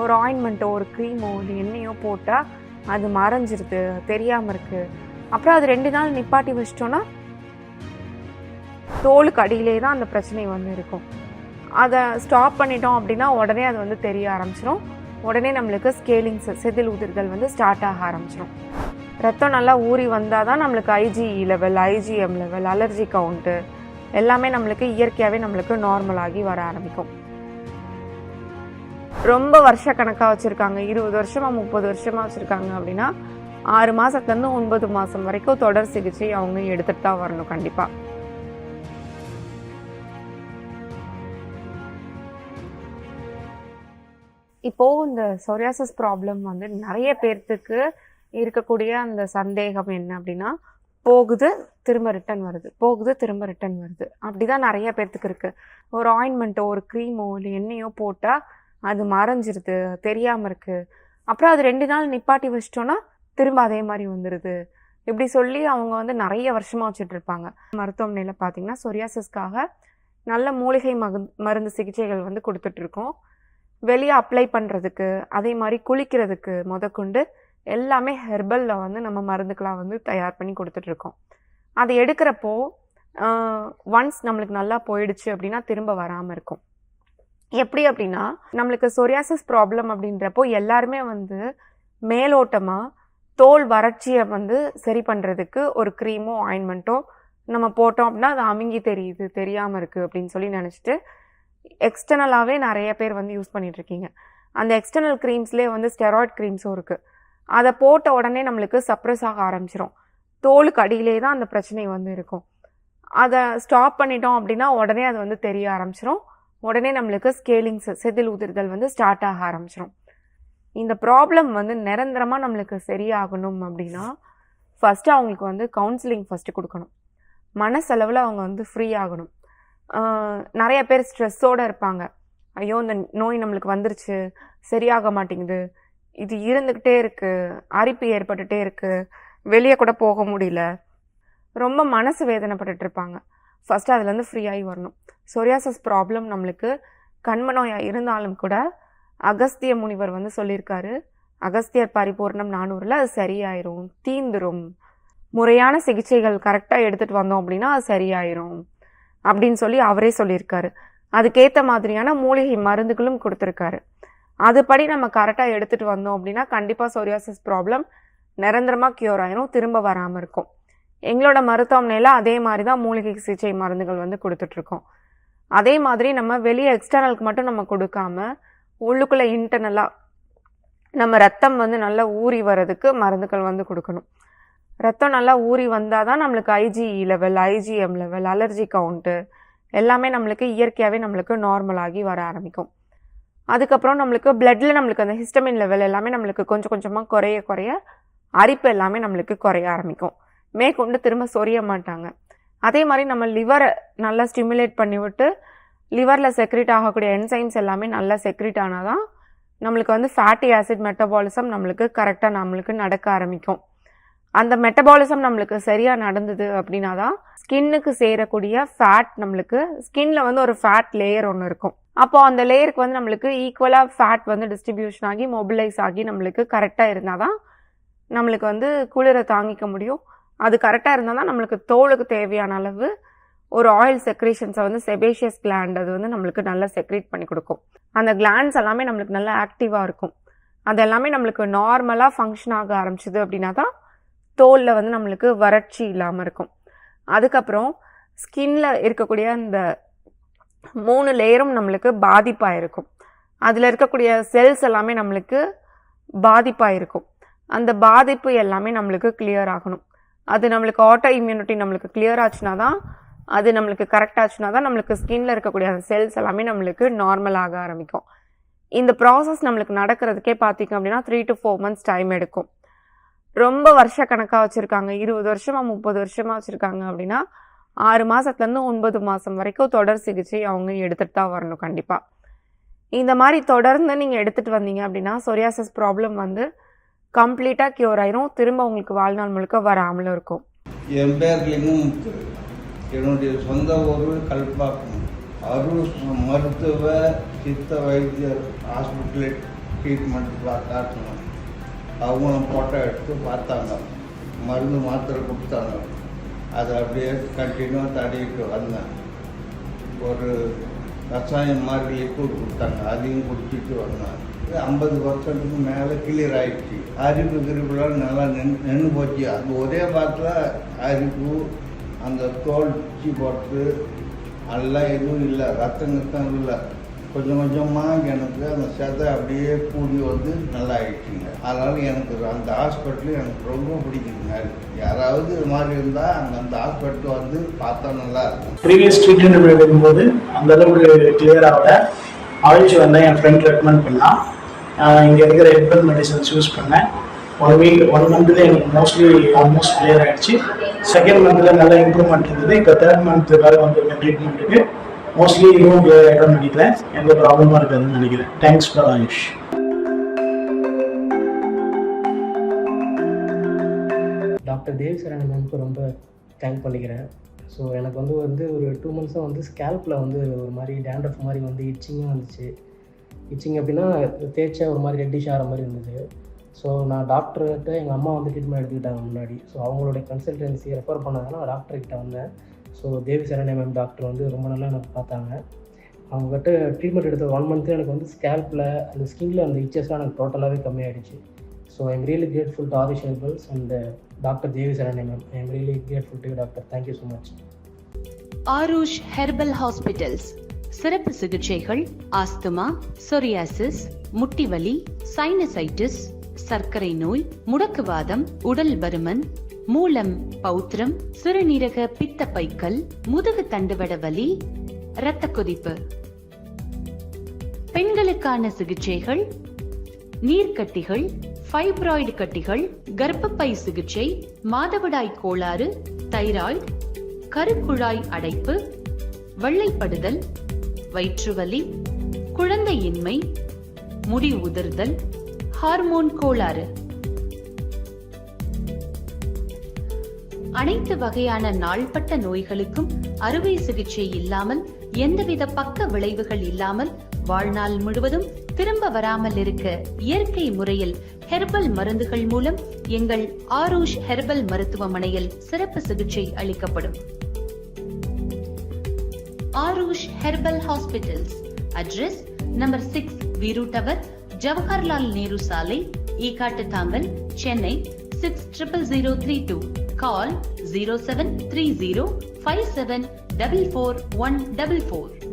ஒரு ஆயின்மெண்ட்டோ ஒரு க்ரீமோ இல்லை எண்ணெயோ போட்டால் அது மறைஞ்சிருது, தெரியாமல் இருக்குது. அப்புறம் அது 2 நாள் நிப்பாட்டி வச்சிட்டோன்னா தோலுக்கு அடியிலே தான் அந்த பிரச்சனை வந்து இருக்கும். அதை ஸ்டாப் பண்ணிட்டோம் அப்படின்னா உடனே அது வந்து தெரிய ஆரம்பிச்சிடும். உடனே நம்மளுக்கு ஸ்கேலிங்ஸ், செதில் உதிர்தல் வந்து ஸ்டார்ட் ஆக ஆரம்பிச்சிடும். ரத்தம் நல்லா ஊறி வந்தால் தான் நம்மளுக்கு IgE level, IgM level, allergy count எல்லாமே நம்மளுக்கு இயற்கையாகவே நம்மளுக்கு நார்மலாகி வர ஆரம்பிக்கும். ரொம்ப வருஷ கணக்காக வச்சுருக்காங்க, 20 வருஷமா 30 வருஷமா வச்சுருக்காங்க அப்படின்னா 6 மாதத்துலேருந்து 9 மாதம் வரைக்கும் தொடர் சிகிச்சை அவங்க எடுத்துகிட்டு தான் வரணும் கண்டிப்பாக. இப்போது இந்த சொரியாசிஸ் ப்ராப்ளம் வந்து நிறைய பேர்த்துக்கு இருக்கக்கூடிய அந்த சந்தேகம் என்ன அப்படின்னா, போகுது திரும்ப ரிட்டன் வருது, போகுது திரும்ப ரிட்டன் வருது, அப்படி தான் நிறைய பேர்த்துக்கு இருக்குது. ஒரு ஆயின்மெண்ட்டோ ஒரு க்ரீமோ இல்லை எண்ணெயோ போட்டால் அது மறைஞ்சிருது, தெரியாமல் இருக்குது. அப்புறம் அது 2 நாள் நிப்பாட்டி வச்சிட்டோன்னா திரும்ப அதே மாதிரி வந்துடுது. இப்படி சொல்லி அவங்க வந்து நிறைய வருஷமாக வச்சுட்ருப்பாங்க. மருத்துவமனையில் பார்த்திங்கன்னா சொரியாசிஸ்க்காக நல்ல மூலிகை மருந்து சிகிச்சைகள் வந்து கொடுத்துட்ருக்கோம். வெளியே அப்ளை பண்ணுறதுக்கு, அதே மாதிரி குளிக்கிறதுக்கு முதற்கொண்டு எல்லாமே ஹெர்பலில் வந்து நம்ம மருந்துக்கெலாம் வந்து தயார் பண்ணி கொடுத்துட்ருக்கோம். அதை எடுக்கிறப்போ ஒன்ஸ் நம்மளுக்கு நல்லா போயிடுச்சு அப்படின்னா திரும்ப வராமல் இருக்கும். எப்படி அப்படின்னா, நம்மளுக்கு சொரியாசிஸ் ப்ராப்ளம் அப்படின்றப்போ எல்லாருமே வந்து மேலோட்டமாக தோல் வறட்சியை வந்து சரி பண்ணுறதுக்கு ஒரு க்ரீமோ ஆயின்மெண்ட்டோ நம்ம போட்டோம் அப்படின்னா அது அமுங்கி தெரியுது, தெரியாமல் இருக்குது அப்படின்னு சொல்லி நினச்சிட்டு எக்ஸ்டர்னலாகவே நிறைய பேர் வந்து யூஸ் பண்ணிகிட்ருக்கீங்க. அந்த எக்ஸ்டர்னல் க்ரீம்ஸ்லேயே வந்து ஸ்டெராய்ட் க்ரீம்ஸும் இருக்குது. அதை போட்ட உடனே நம்மளுக்கு சப்ரஸ் ஆக ஆரம்பிச்சிடும். தோலுக்கு அடியிலே தான் அந்த பிரச்சனை வந்து இருக்கும். அதை ஸ்டாப் பண்ணிட்டோம் அப்படின்னா உடனே அது வந்து தெரிய ஆரம்பிச்சிடும். உடனே நம்மளுக்கு ஸ்கேலிங்ஸ், செதில் உதிர்தல் வந்து ஸ்டார்ட் ஆக ஆரம்பிச்சிடும். இந்த ப்ராப்ளம் வந்து நிரந்தரமாக நம்மளுக்கு சரியாகணும் அப்படின்னா ஃபஸ்ட்டு அவங்களுக்கு வந்து கவுன்சிலிங் ஃபஸ்ட்டு கொடுக்கணும். மனசளவில் அவங்க வந்து ஃப்ரீ ஆகணும். நிறைய பேர் ஸ்ட்ரெஸ்ஸோடு இருப்பாங்க. ஐயோ இந்த நோய் நம்மளுக்கு வந்துருச்சு, சரியாக மாட்டேங்குது, இது இருந்துக்கிட்டே இருக்குது, அரிப்பு ஏற்பட்டுகிட்டே இருக்குது, வெளியே கூட போக முடியல, ரொம்ப மனசு வேதனைப்பட்டுட்டு இருப்பாங்க. ஃபஸ்ட்டு அதுலேருந்து ஃப்ரீயாகி வரணும். சொரியாசிஸ் ப்ராப்ளம் நம்மளுக்கு கண்ம நோயாக இருந்தாலும் கூட அகஸ்திய முனிவர் வந்து சொல்லியிருக்காரு, அகஸ்தியர் பரிபூர்ணம் 400ல் அது சரியாயிரும், தீந்துரும், முறையான சிகிச்சைகள் கரெக்டாக எடுத்துகிட்டு வந்தோம் அப்படின்னா அது சரியாயிரும் அப்படின்னு சொல்லி அவரே சொல்லியிருக்காரு. அதுக்கேற்ற மாதிரியான மூலிகை மருந்துகளும் கொடுத்துருக்காரு. அதுபடி நம்ம கரெக்டாக எடுத்துகிட்டு வந்தோம் அப்படின்னா கண்டிப்பாக சொரியாசிஸ் ப்ராப்ளம் நிரந்தரமாக க்யூர் ஆயிரும், திரும்ப வராமல் இருக்கும். எங்களோட மருத்துவமனையில் அதே மாதிரி தான் மூலிகை சிகிச்சை மருந்துகள் வந்து கொடுத்துட்ருக்கோம். அதே மாதிரி நம்ம வெளியே எக்ஸ்டர்னலுக்கு மட்டும் நம்ம கொடுக்காம உள்ளுக்குள்ளே இன்டர்னலாக நம்ம ரத்தம் வந்து நல்லா ஊறி வர்றதுக்கு மருந்துகள் வந்து கொடுக்கணும். ரத்தம் நல்லா ஊறி வந்தால் தான் நம்மளுக்கு IgE level, IgM level, allergy count எல்லாமே நம்மளுக்கு இயற்கையாகவே நம்மளுக்கு நார்மலாகி வர ஆரம்பிக்கும். அதுக்கப்புறம் நம்மளுக்கு பிளட்டில் நம்மளுக்கு அந்த ஹிஸ்டமின் லெவல் எல்லாமே நம்மளுக்கு கொஞ்சம் கொஞ்சமாக குறைய அரிப்பு எல்லாமே நம்மளுக்கு குறைய ஆரம்பிக்கும். மேற்கொண்டு திரும்ப சொரிய மாட்டாங்க. அதே மாதிரி நம்ம லிவரை நல்லா ஸ்டிமுலேட் பண்ணி விட்டு லிவரில் செக்ரேட் ஆகக்கூடிய என்சைம்ஸ் எல்லாமே நல்லா செக்ரேட் ஆனால் தான் நம்மளுக்கு வந்து ஃபேட்டி ஆசிட் மெட்டபாலிசம் நம்மளுக்கு கரெக்டாக நம்மளுக்கு நடக்க ஆரம்பிக்கும். அந்த மெட்டபாலிசம் நம்மளுக்கு சரியாக நடந்தது அப்படின்னா தான் ஸ்கின்னுக்கு சேரக்கூடிய ஃபேட், நம்மளுக்கு ஸ்கின்ல வந்து ஒரு ஃபேட் லேயர் ஒன்று இருக்கும். அப்போ அந்த லேயருக்கு வந்து நம்மளுக்கு ஈக்குவலாக ஃபேட் வந்து டிஸ்ட்ரிபியூஷன் ஆகி மொபிலைஸ் ஆகி நம்மளுக்கு கரெக்டாக இருந்தால் தான் நம்மளுக்கு வந்து குளிரை தாங்கிக்க முடியும். அது கரெக்டாக இருந்தால் தான் நம்மளுக்கு தோலுக்கு தேவையான அளவு ஒரு ஆயில் செக்ரேஷன்ஸை வந்து செபேஷியஸ் கிளாண்ட் அது வந்து நம்மளுக்கு நல்லா செக்ரேட் பண்ணி கொடுக்கும். அந்த கிளாண்ட்ஸ் எல்லாமே நம்மளுக்கு நல்லா ஆக்டிவாக இருக்கும். அது எல்லாமே நம்மளுக்கு நார்மலாக ஃபங்க்ஷன் ஆக ஆரம்பிச்சிது அப்படின்னா தான் தோலில் வந்து நம்மளுக்கு வறட்சி இல்லாமல் இருக்கும். அதுக்கப்புறம் ஸ்கின்ல இருக்கக்கூடிய அந்த 3 லேயரும் நம்மளுக்கு பாதிப்பாக இருக்கும். அதில் இருக்கக்கூடிய செல்ஸ் எல்லாமே நம்மளுக்கு பாதிப்பாக இருக்கும். அந்த பாதிப்பு எல்லாமே நம்மளுக்கு கிளியர் ஆகணும். அது நம்மளுக்கு ஆட்டோ இம்யூனிட்டி நம்மளுக்கு கிளியர் ஆச்சுன்னா தான், அது நம்மளுக்கு கரெக்ட் ஆச்சுன்னா தான் நம்மளுக்கு ஸ்கின்ல இருக்கக்கூடிய அந்த செல்ஸ் எல்லாமே நம்மளுக்கு நார்மல் ஆக ஆரம்பிக்கும். இந்த ப்ராசஸ் நம்மளுக்கு நடக்கிறதுக்கே பார்த்திங்க அப்படின்னா 3 to 4 months டைம் எடுக்கும். ரொம்ப வருஷ கணக்காக வச்சுருக்காங்க, 20 வருஷமா 30 வருஷமாக வச்சுருக்காங்க அப்படின்னா 6 மாதத்துலேருந்து 9 மாதம் வரைக்கும் தொடர் சிகிச்சை அவங்க எடுத்துகிட்டு தான் வரணும் கண்டிப்பாக. இந்த மாதிரி தொடர்ந்து நீங்கள் எடுத்துகிட்டு வந்தீங்க அப்படின்னா சொரியாசிஸ் ப்ராப்ளம் வந்து கம்ப்ளீட்டாக க்யூர் ஆயிரும், திரும்ப உங்களுக்கு வாழ்நாள் முழுக்க வராமலும் இருக்கும். என் பேர் லிங்கமுத்து. என்னுடைய சொந்த ஊர் கல்பாக்கம். அருள் மருத்துவ சித்த வைத்தியர் ஹாஸ்பிட்டல் ட்ரீட்மெண்ட் காட்டணும். அவங்களும் ஃபோட்டோ எடுத்து பார்த்தாங்க, மருந்து மாத்திரை கொடுத்தாங்க. அதை அப்படியே கண்டினியூவாக தடவிட்டு வந்தேன். ஒரு கஷாயம் மாதிரி லிக்விட் கொடுத்தாங்க, அதையும் குடிச்சிட்டு வந்தேன். 50% மேலே கிளியர் ஆகிடுச்சு. அரிப்பு கிரிப்புலாம் நல்லா நின்று போச்சு. அது ஒரே வாரத்தில் அரிப்பு, அந்த தோல் சி போட்டு எல்லாம் எதுவும் இல்லை, ரத்தம் இல்லை. கொஞ்சம் கொஞ்சமாக எனக்கு அந்த சதை அப்படியே கூடி வந்து நல்லா ஆயிடுச்சுங்க. அதனால் எனக்கு அந்த ஹாஸ்பிட்டல் எனக்கு ரொம்ப பிடிக்குதுங்க. யாராவது இது மாதிரி இருந்தால் அந்த ஹாஸ்பிட்டல் வந்து பார்த்தா நல்லா இருக்கும். ப்ரீவியஸ் ட்ரீட்மெண்ட் எடுக்கும்போது அந்த அளவுக்கு கிளியராக ஆயிடுச்சு வந்தேன். என் ஃப்ரெண்ட் ரெக்கமெண்ட் பண்ணால் இங்கே இருக்கிற ஹெர்பல் மெடிசன்ஸ் யூஸ் பண்ணேன். 1 மந்த்தில் எனக்கு ஆல்மோஸ்ட் கிளியர் ஆகிடுச்சு. செகண்ட் மந்தில் நல்ல இம்ப்ரூவ்மெண்ட் இருந்தது. இப்போ தேர்ட் மந்த்துக்காக வந்திருக்கேன் ட்ரீட்மெண்ட்டுக்கு. மோஸ்ட்லி இன்னும் கிளியர் ஆகிட்டோம்னு நினைக்கிறேன். எந்த ப்ராப்ளமாக இருக்காதுன்னு நினைக்கிறேன். Thanks for AYUSH. Doctor Devi சரண் மேம்க்கு ரொம்ப தேங்க் பண்ணிக்கிறேன். ஸோ எனக்கு வந்து ஒரு 2 மந்த்ஸாக வந்து ஸ்கேல்பில் வந்து ஒரு மாதிரி டேண்ட்ரஃப் மாதிரி வந்து இச்சிங்காக வந்துச்சு. இச்சிங் அப்படின்னா தேய்ச்சா ஒரு மாதிரி ரெட்டிஷ் ஆகிற மாதிரி இருந்தது. ஸோ நான் டாக்டர்கிட்ட எங்கள் அம்மா வந்து ட்ரீட்மெண்ட் எடுத்துக்கிட்டாங்க முன்னாடி. ஸோ அவங்களுடைய கன்சல்டன்சி ரெஃபர் பண்ணாங்கன்னா நான் டாக்டர்கிட்ட வந்தேன். ஸோ தேவி சரண் மேம் டாக்டர் வந்து ரொம்ப நல்லா எனக்கு பார்த்தாங்க. அவங்ககிட்ட ட்ரீட்மெண்ட் எடுத்த 1 மந்த்து எனக்கு வந்து ஸ்கேல்பில் அந்த ஸ்கின்ல அந்த இச்சஸ்லாம் எனக்கு டோட்டலாகவே கம்மியாகிடுச்சு. So I am really grateful to Aadhish herbals and doctor Devi Saran ma'am. I am really grateful to doctor. Thank you so much. Aarush herbal hospitals சிறப்பு சிகிச்சைகள், ஆஸ்துமா, சொரியாசிஸ், முட்டிவலி, சைனசைட்டிஸ், சர்க்கரை நோய், முடக்குவாதம், உடல் பருமன், மூலம், பௌத்திரம், சிறுநீரக பித்தப்பைக்கல், முதுகு தண்டுவட வலி, இரத்த கொதிப்பு. பெண்களுக்கான சிகிச்சைகள், நீர்க்கட்டிகள், ஃபைப்ராய்டு கட்டிகள், கர்ப்பப்பை சிகிச்சை, மாதவிடாய் கோளாறு, தைராய்டு, கருக்குழாய் அடைப்பு, வெள்ளைப்படுதல், வயிற்றுவலி, குழந்தையின்மை, முடி உதிர்தல், ஹார்மோன் கோளாறு. அனைத்து வகையான நாள்பட்ட நோய்களுக்கும் அறுவை சிகிச்சை இல்லாமல், எந்தவித பக்க விளைவுகள் இல்லாமல், வாழ்நாள் முழுவதும் திரும்ப வராமல் இருக்க இயற்கை முறையில் ஹெர்பல் மருந்துகள் மூலம் எங்கள் ஆருஷ் ஹெர்பல் மருத்துவமனையில் சிறப்பு சிகிச்சை அளிக்கப்படும். Aarush herbal hospitals. Address number 6 Veeru tower, Jawaharlal Nehru சாலை, ஈகாட்டுத்தாங்கல், சென்னை 600032. Call 0730 5744 144.